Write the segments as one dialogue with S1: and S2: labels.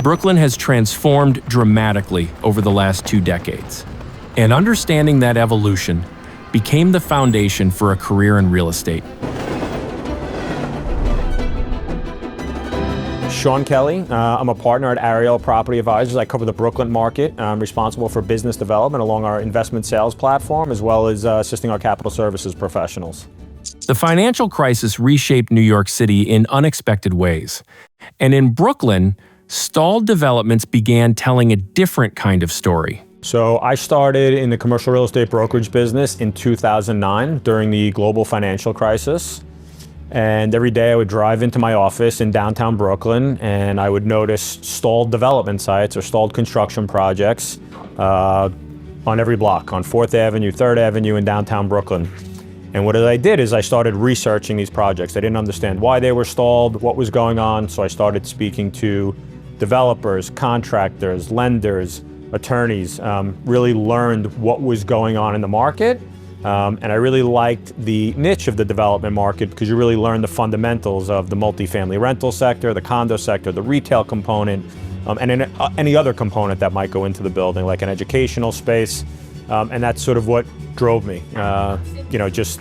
S1: Brooklyn has transformed dramatically over the last 2 decades, and understanding that evolution became the foundation for a career in real estate.
S2: Sean Kelly. I'm a partner at Ariel Property Advisors. I cover the Brooklyn market. I'm responsible for business development along our investment sales platform, as well as assisting our capital services professionals.
S1: The financial crisis reshaped New York City in unexpected ways. And in Brooklyn, stalled developments began telling a different kind of story.
S2: So I started in the commercial real estate brokerage business in 2009 during the global financial crisis. And every day I would drive into my office in downtown Brooklyn and I would notice stalled development sites or stalled construction projects on every block, on 4th Avenue, 3rd Avenue in downtown Brooklyn. And what I did is I started researching these projects. I didn't understand why they were stalled, what was going on, so I started speaking to developers, contractors, lenders, attorneys, really learned what was going on in the market. And I really liked the niche of the development market because you really learn the fundamentals of the multifamily rental sector, the condo sector, the retail component, and any other component that might go into the building, like an educational space. And that's sort of what drove me, just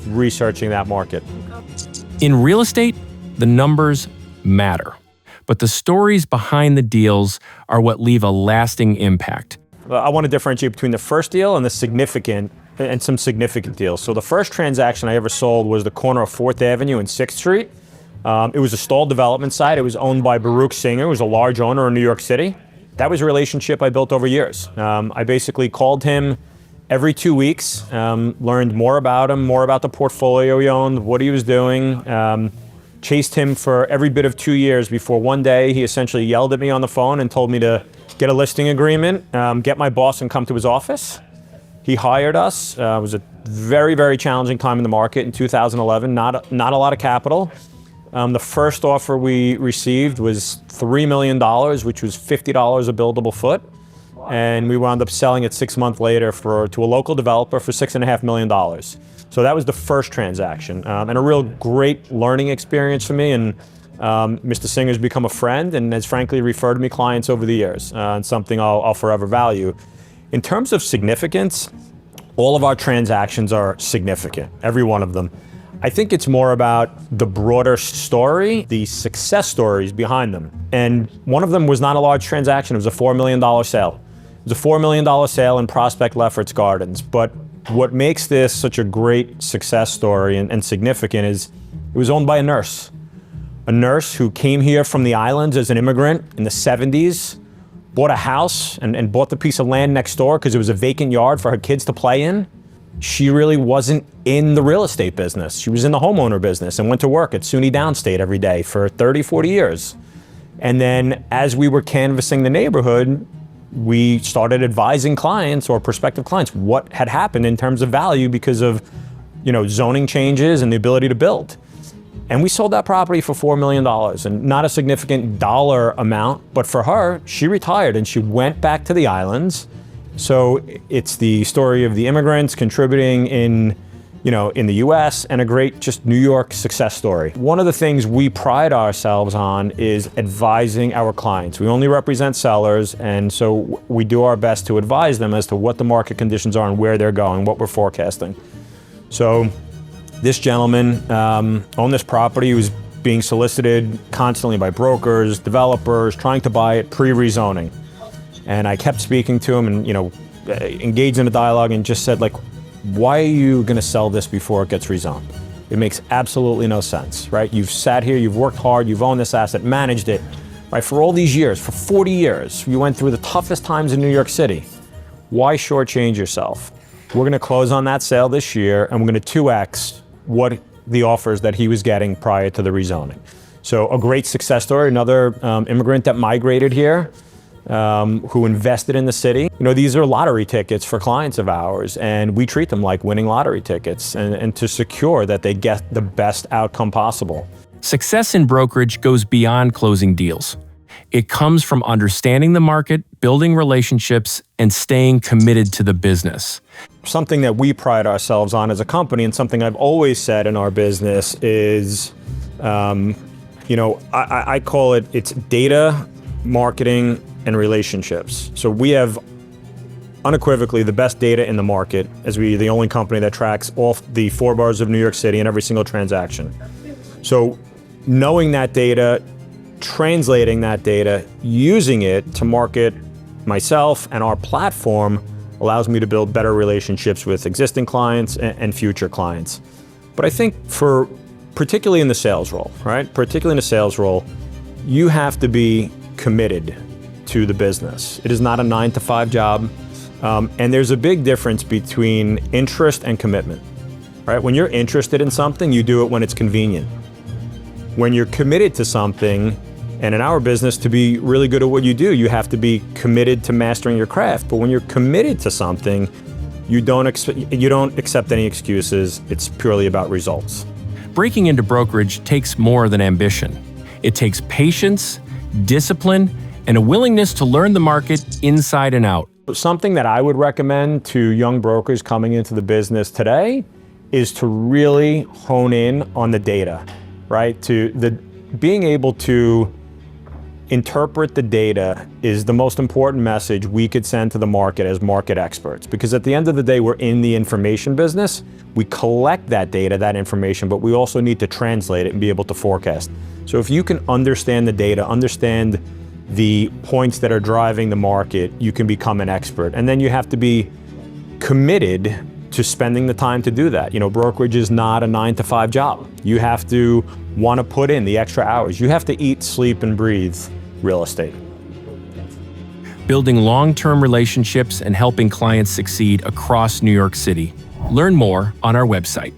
S2: researching that market.
S1: In real estate, the numbers matter, but the stories behind the deals are what leave a lasting impact.
S2: I want to differentiate between the first deal and some significant deals. So the first transaction I ever sold was the corner of 4th Avenue and 6th Street. It was a stalled development site. It was owned by Baruch Singer, who was a large owner in New York City. That was a relationship I built over years. I basically called him every 2 weeks, learned more about him, more about the portfolio he owned, what he was doing, chased him for every bit of 2 years before one day he essentially yelled at me on the phone and told me to get a listing agreement, get my boss and come to his office. He hired us. It was a very, very challenging time in the market in 2011, not a lot of capital. The first offer we received was $3 million, which was $50 a buildable foot. And we wound up selling it 6 months later to a local developer for $6.5 million. So that was the first transaction, and a real great learning experience for me. And Mr. Singer's become a friend and has frankly referred me clients over the years, and something I'll forever value. In terms of significance, all of our transactions are significant, every one of them. I think it's more about the broader story, the success stories behind them. And one of them was not a large transaction, it was a $4 million sale. It was a $4 million sale in Prospect Lefferts Gardens. But what makes this such a great success story and significant is it was owned by a nurse who came here from the islands as an immigrant in the 70s, bought a house and bought the piece of land next door because it was a vacant yard for her kids to play in. She really wasn't in the real estate business. She was in the homeowner business and went to work at SUNY Downstate every day for 30, 40 years. And then as we were canvassing the neighborhood, we started advising clients or prospective clients what had happened in terms of value because of, zoning changes and the ability to build. And we sold that property for $4 million, and not a significant dollar amount, but for her, she retired and she went back to the islands. So it's the story of the immigrants contributing in the US, and a great just New York success story. One of the things we pride ourselves on is advising our clients. We only represent sellers, and so we do our best to advise them as to what the market conditions are and where they're going, what we're forecasting. So this gentleman owned this property. He was being solicited constantly by brokers, developers, trying to buy it pre-rezoning. And I kept speaking to him and, engaged in a dialogue and just said, why are you going to sell this before it gets rezoned? It makes absolutely no sense, right? You've sat here, you've worked hard, you've owned this asset, managed it, right? For all these years, for 40 years, you went through the toughest times in New York City. Why shortchange yourself? We're going to close on that sale this year, and we're going to 2x what the offers that he was getting prior to the rezoning. So a great success story, another immigrant that migrated here, who invested in the city. These are lottery tickets for clients of ours, and we treat them like winning lottery tickets and to secure that they get the best outcome possible.
S1: Success in brokerage goes beyond closing deals. It comes from understanding the market, building relationships, and staying committed to the business.
S2: Something that we pride ourselves on as a company, and something I've always said in our business is, I call it's data, marketing, and relationships. So we have unequivocally the best data in the market, as we're the only company that tracks all the 4 boroughs of New York City in every single transaction. So knowing that data, translating that data, using it to market myself and our platform allows me to build better relationships with existing clients and future clients. But I think particularly in the sales role, right? Particularly in a sales role, you have to be committed to the business. It is not a 9-to-5 job. And there's a big difference between interest and commitment, right? When you're interested in something, you do it when it's convenient. When you're committed to something, and in our business, to be really good at what you do, you have to be committed to mastering your craft. But when you're committed to something, you don't accept any excuses. It's purely about results.
S1: Breaking into brokerage takes more than ambition. It takes patience, discipline, and a willingness to learn the market inside and out.
S2: Something that I would recommend to young brokers coming into the business today is to really hone in on the data, right? Being able to interpret the data is the most important message we could send to the market as market experts. Because at the end of the day, we're in the information business. We collect that data, that information, but we also need to translate it and be able to forecast. So if you can understand the data, understand the points that are driving the market, you can become an expert. And then you have to be committed to spending the time to do that. Brokerage is not a 9-to-5 job. You have to want to put in the extra hours. You have to eat, sleep, and breathe real estate.
S1: Building long-term relationships and helping clients succeed across New York City. Learn more on our website.